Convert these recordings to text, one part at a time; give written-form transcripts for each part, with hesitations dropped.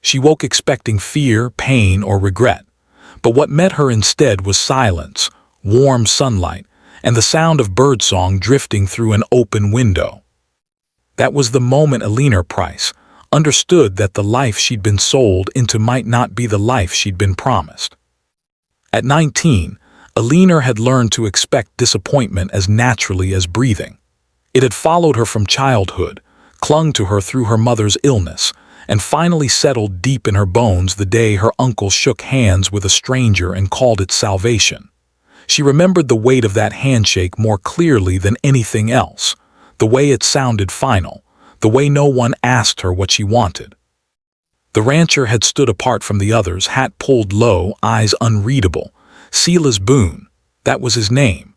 She woke expecting fear, pain, or regret. But what met her instead was silence, warm sunlight, and the sound of birdsong drifting through an open window. That was the moment Eleanor Price understood that the life she'd been sold into might not be the life she'd been promised. At 19, Eleanor had learned to expect disappointment as naturally as breathing. It had followed her from childhood, clung to her through her mother's illness, and finally settled deep in her bones the day her uncle shook hands with a stranger and called it salvation. She remembered the weight of that handshake more clearly than anything else, the way it sounded final, the way no one asked her what she wanted. The rancher had stood apart from the others, hat pulled low, eyes unreadable. Silas Boone, that was his name.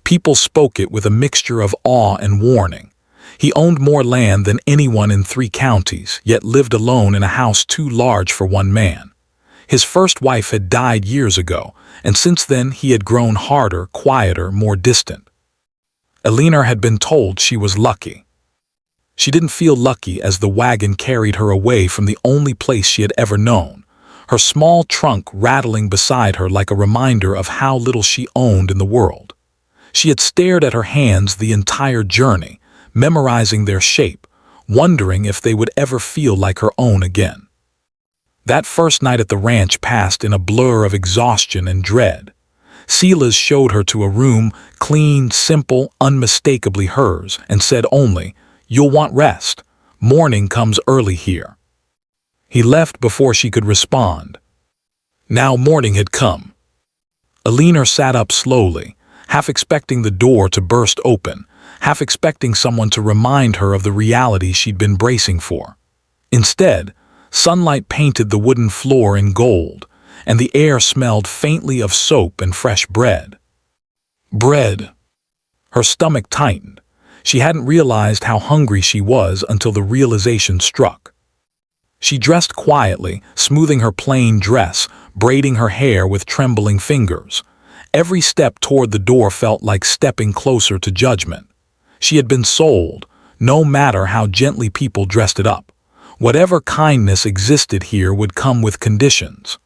People spoke it with a mixture of awe and warning. He owned more land than anyone in 3 counties, yet lived alone in a house too large for one man. His first wife had died years ago, and since then he had grown harder, quieter, more distant. Eleanor had been told she was lucky. She didn't feel lucky as the wagon carried her away from the only place she had ever known, her small trunk rattling beside her like a reminder of how little she owned in the world. She had stared at her hands the entire journey, memorizing their shape, wondering if they would ever feel like her own again. That first night at the ranch passed in a blur of exhaustion and dread. Silas showed her to a room, clean, simple, unmistakably hers, and said only, "You'll want rest. Morning comes early here." He left before she could respond. Now morning had come. Eleanor sat up slowly, half expecting the door to burst open, half expecting someone to remind her of the reality she'd been bracing for. Instead, sunlight painted the wooden floor in gold, and the air smelled faintly of soap and fresh bread. Bread. Her stomach tightened. She hadn't realized how hungry she was until the realization struck. She dressed quietly, smoothing her plain dress, braiding her hair with trembling fingers. Every step toward the door felt like stepping closer to judgment. She had been sold, no matter how gently people dressed it up. Whatever kindness existed here would come with conditions.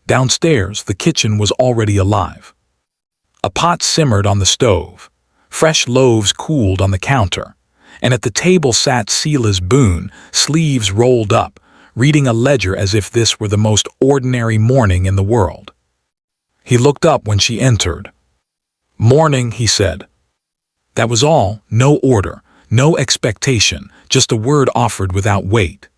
Downstairs, the kitchen was already alive. A pot simmered on the stove. Fresh loaves cooled on the counter. And at the table sat Silas Boone, sleeves rolled up, reading a ledger as if this were the most ordinary morning in the world. He looked up when she entered. "Morning," he said. That was all, no order, no expectation, just a word offered without weight.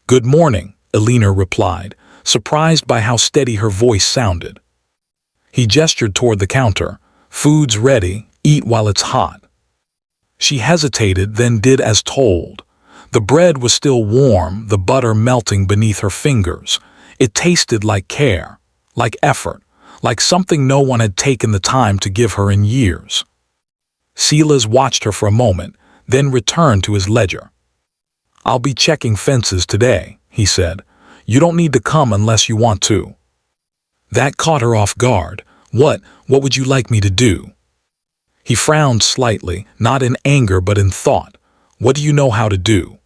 "Good morning," Eleanor replied, surprised by how steady her voice sounded. He gestured toward the counter. "Food's ready, eat while it's hot." She hesitated, then did as told. The bread was still warm, the butter melting beneath her fingers. It tasted like care, like effort, like something no one had taken the time to give her in years. Silas watched her for a moment, then returned to his ledger. "I'll be checking fences today," he said. "You don't need to come unless you want to." That caught her off guard. What would you like me to do?" He frowned slightly, not in anger but in thought. "What do you know how to do?"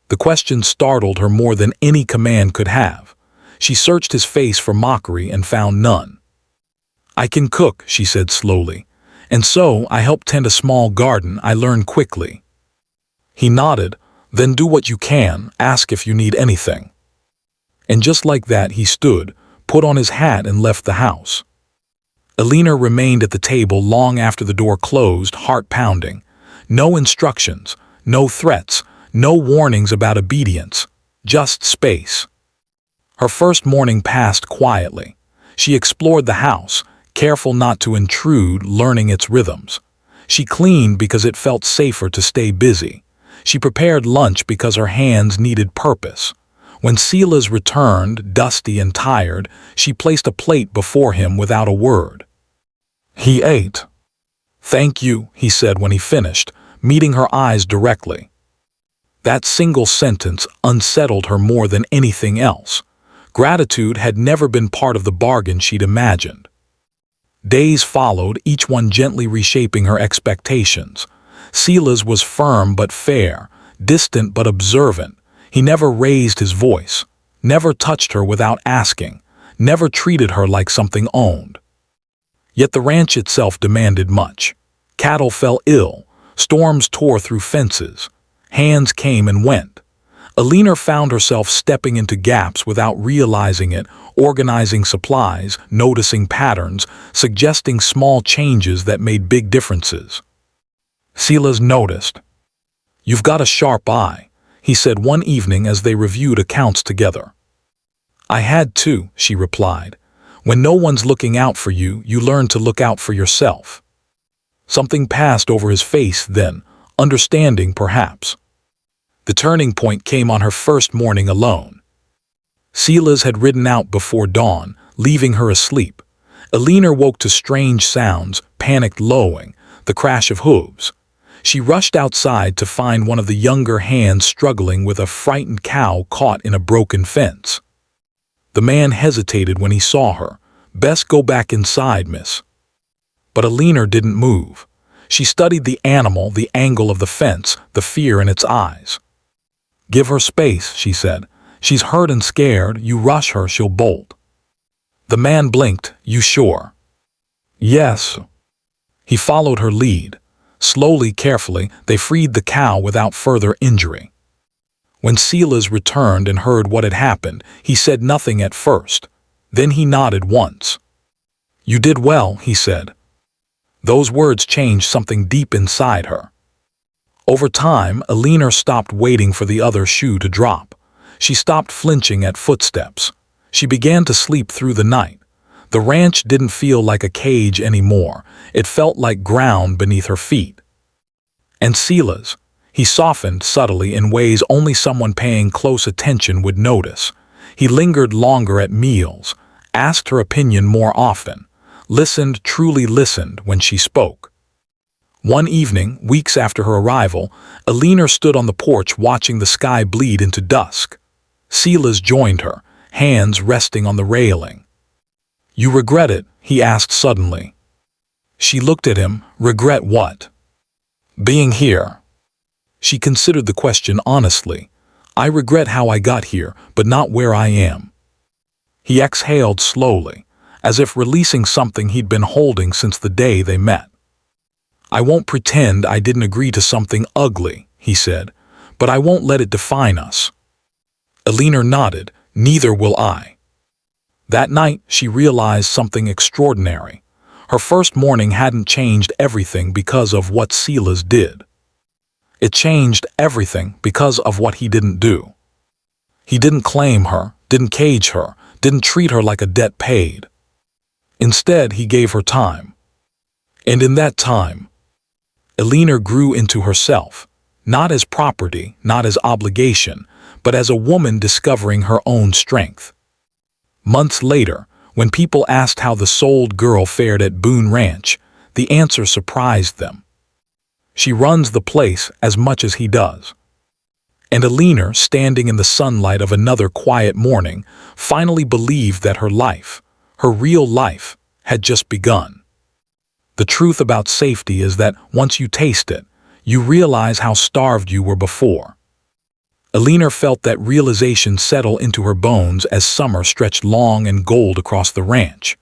The question startled her more than any command could have. She searched his face for mockery and found none. "I can cook," she said slowly. "And so I help tend a small garden I learned quickly." He nodded. "Then do what you can, ask if you need anything." And just like that he stood, put on his hat and left the house. Eleanor remained at the table long after the door closed, heart pounding. No instructions, no threats, no warnings about obedience, just space. Her first morning passed quietly. She explored the house, careful not to intrude, learning its rhythms. She cleaned because it felt safer to stay busy. She prepared lunch because her hands needed purpose. When Silas returned, dusty and tired, she placed a plate before him without a word. He ate. "Thank you," he said when he finished, meeting her eyes directly. That single sentence unsettled her more than anything else. Gratitude had never been part of the bargain she'd imagined. Days followed, each one gently reshaping her expectations. Silas was firm but fair, distant but observant. He never raised his voice, never touched her without asking, never treated her like something owned. Yet the ranch itself demanded much. Cattle fell ill, storms tore through fences, hands came and went. Eleanor found herself stepping into gaps without realizing it, organizing supplies, noticing patterns, suggesting small changes that made big differences. Silas noticed. "You've got a sharp eye," he said one evening as they reviewed accounts together. "I had to," she replied. "When no one's looking out for you, you learn to look out for yourself." Something passed over his face then, understanding perhaps. The turning point came on her first morning alone. Silas had ridden out before dawn, leaving her asleep. Eleanor woke to strange sounds, panicked lowing, the crash of hooves. She rushed outside to find one of the younger hands struggling with a frightened cow caught in a broken fence. The man hesitated when he saw her. "Best go back inside, miss." But Eleanor didn't move. She studied the animal, the angle of the fence, the fear in its eyes. "Give her space," she said. "She's hurt and scared. You rush her, she'll bolt." The man blinked. "You sure?" "Yes." He followed her lead. Slowly, carefully, they freed the cow without further injury. When Silas returned and heard what had happened, he said nothing at first. Then he nodded once. "You did well," he said. Those words changed something deep inside her. Over time, Eleanor stopped waiting for the other shoe to drop. She stopped flinching at footsteps. She began to sleep through the night. The ranch didn't feel like a cage anymore. It felt like ground beneath her feet. And Silas, he softened subtly in ways only someone paying close attention would notice. He lingered longer at meals, asked her opinion more often, listened, truly listened when she spoke. One evening, weeks after her arrival, Eleanor stood on the porch watching the sky bleed into dusk. Silas joined her, hands resting on the railing. "You regret it?" he asked suddenly. She looked at him. "Regret what?" "Being here." She considered the question honestly. "I regret how I got here, but not where I am." He exhaled slowly, as if releasing something he'd been holding since the day they met. "I won't pretend I didn't agree to something ugly," he said, "but I won't let it define us." Eleanor nodded. "Neither will I." That night, she realized something extraordinary. Her first morning hadn't changed everything because of what Silas did. It changed everything because of what he didn't do. He didn't claim her, didn't cage her, didn't treat her like a debt paid. Instead, he gave her time. And in that time, Eleanor grew into herself, not as property, not as obligation, but as a woman discovering her own strength. Months later, when people asked how the sold girl fared at Boone Ranch, the answer surprised them. "She runs the place as much as he does." And Eleanor, standing in the sunlight of another quiet morning, finally believed that her life, her real life, had just begun. The truth about safety is that once you taste it, you realize how starved you were before. Eleanor felt that realization settle into her bones as summer stretched long and gold across the ranch.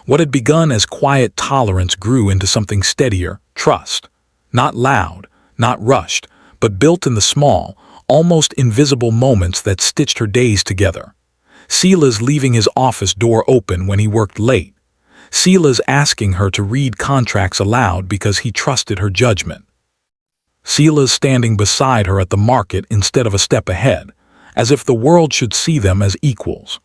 What had begun as quiet tolerance grew into something steadier, trust. Not loud, not rushed, but built in the small, almost invisible moments that stitched her days together. Silas leaving his office door open when he worked late. Silas asking her to read contracts aloud because he trusted her judgment. Silas standing beside her at the market instead of a step ahead, as if the world should see them as equals.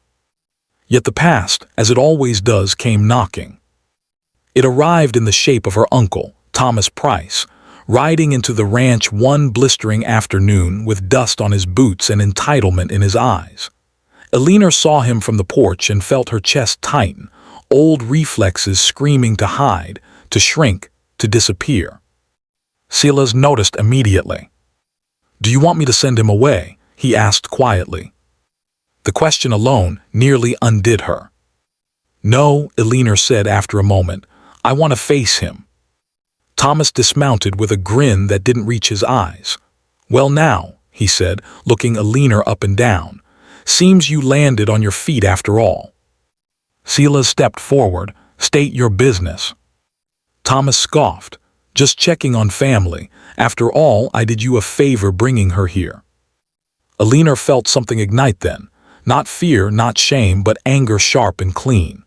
Yet the past, as it always does, came knocking. It arrived in the shape of her uncle, Thomas Price, riding into the ranch one blistering afternoon with dust on his boots and entitlement in his eyes. Eleanor saw him from the porch and felt her chest tighten, old reflexes screaming to hide, to shrink, to disappear. Silas noticed immediately. "Do you want me to send him away?" he asked quietly. The question alone nearly undid her. "No," Eleanor said after a moment. "I want to face him." Thomas dismounted with a grin that didn't reach his eyes. "Well now," he said, looking Eleanor up and down. "Seems you landed on your feet after all." Silas stepped forward. "State your business." Thomas scoffed. "Just checking on family. After all, I did you a favor bringing her here." Eleanor felt something ignite then. Not fear, not shame, but anger sharp and clean.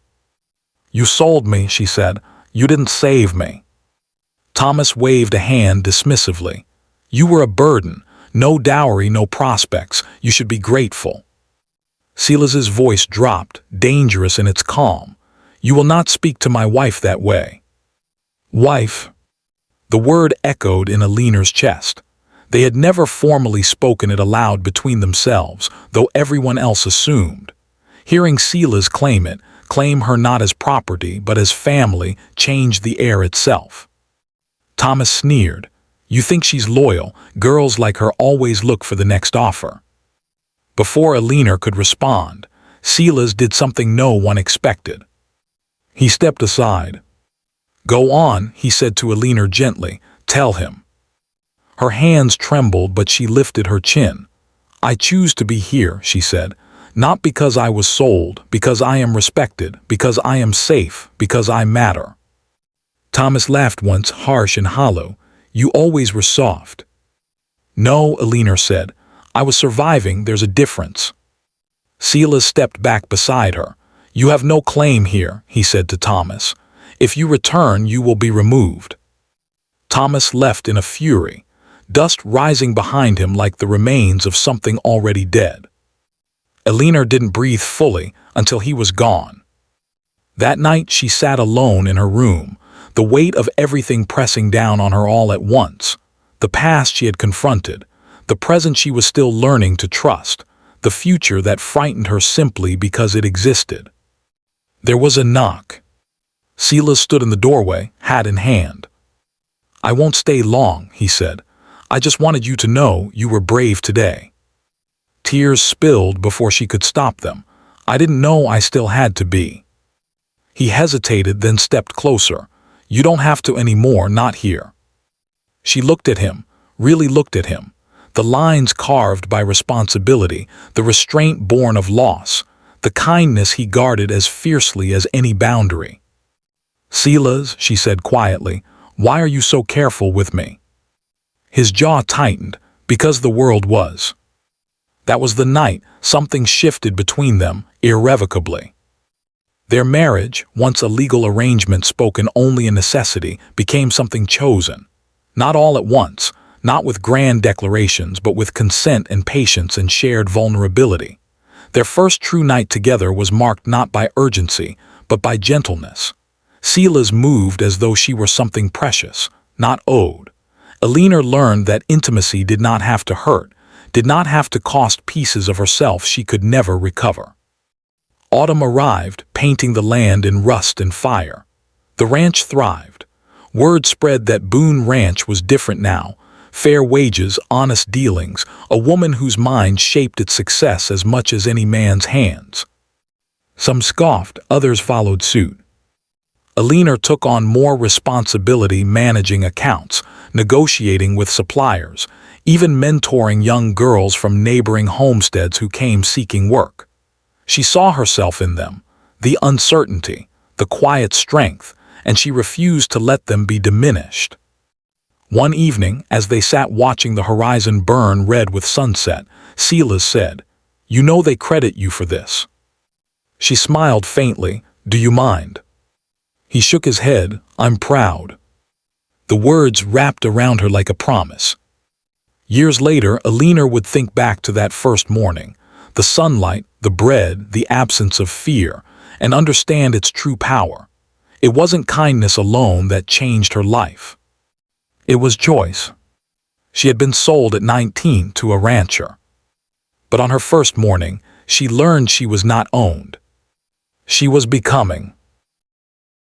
"You sold me," she said. "You didn't save me." Thomas waved a hand dismissively. "You were a burden. No dowry, no prospects. You should be grateful." Silas's voice dropped, dangerous in its calm. "You will not speak to my wife that way." "Wife?" The word echoed in Eleanor's chest. They had never formally spoken it aloud between themselves, though everyone else assumed. Hearing Silas claim her not as property but as family, changed the air itself. Thomas sneered. "You think she's loyal? Girls like her always look for the next offer." Before Eleanor could respond, Silas did something no one expected. He stepped aside. "Go on," he said to Eleanor gently. "Tell him." Her hands trembled, but she lifted her chin. "I choose to be here," she said. "Not because I was sold, because I am respected, because I am safe, because I matter." Thomas laughed once, harsh and hollow. "You always were soft." "No," Eleanor said. "I was surviving. There's a difference." Silas stepped back beside her. "You have no claim here," he said to Thomas. "If you return, you will be removed." Thomas left in a fury, dust rising behind him like the remains of something already dead. Eleanor didn't breathe fully until he was gone. That night she sat alone in her room, the weight of everything pressing down on her all at once. The past she had confronted, the present she was still learning to trust, the future that frightened her simply because it existed. There was a knock. Silas stood in the doorway, hat in hand. "I won't stay long," he said. "I just wanted you to know you were brave today." Tears spilled before she could stop them. "I didn't know I still had to be." He hesitated, then stepped closer. "You don't have to anymore, not here." She looked at him, really looked at him. The lines carved by responsibility, the restraint born of loss, the kindness he guarded as fiercely as any boundary. "Silas," she said quietly, "why are you so careful with me?" His jaw tightened, because the world was. That was the night something shifted between them, irrevocably. Their marriage, once a legal arrangement spoken only in necessity, became something chosen. Not all at once, not with grand declarations, but with consent and patience and shared vulnerability. Their first true night together was marked not by urgency, but by gentleness. Silas moved as though she were something precious, not owed. Eleanor learned that intimacy did not have to hurt, did not have to cost pieces of herself she could never recover. Autumn arrived, painting the land in rust and fire. The ranch thrived. Word spread that Boone Ranch was different now. Fair wages, honest dealings, a woman whose mind shaped its success as much as any man's hands. Some scoffed, others followed suit. Eleanor took on more responsibility, managing accounts, negotiating with suppliers, even mentoring young girls from neighboring homesteads who came seeking work. She saw herself in them, the uncertainty, the quiet strength, and she refused to let them be diminished. One evening, as they sat watching the horizon burn red with sunset, Silas said, "You know they credit you for this." She smiled faintly. "Do you mind?" He shook his head. "I'm proud." The words wrapped around her like a promise. Years later, Eleanor would think back to that first morning, the sunlight, the bread, the absence of fear, and understand its true power. It wasn't kindness alone that changed her life. It was choice. She had been sold at 19 to a rancher. But on her first morning, she learned she was not owned. She was becoming.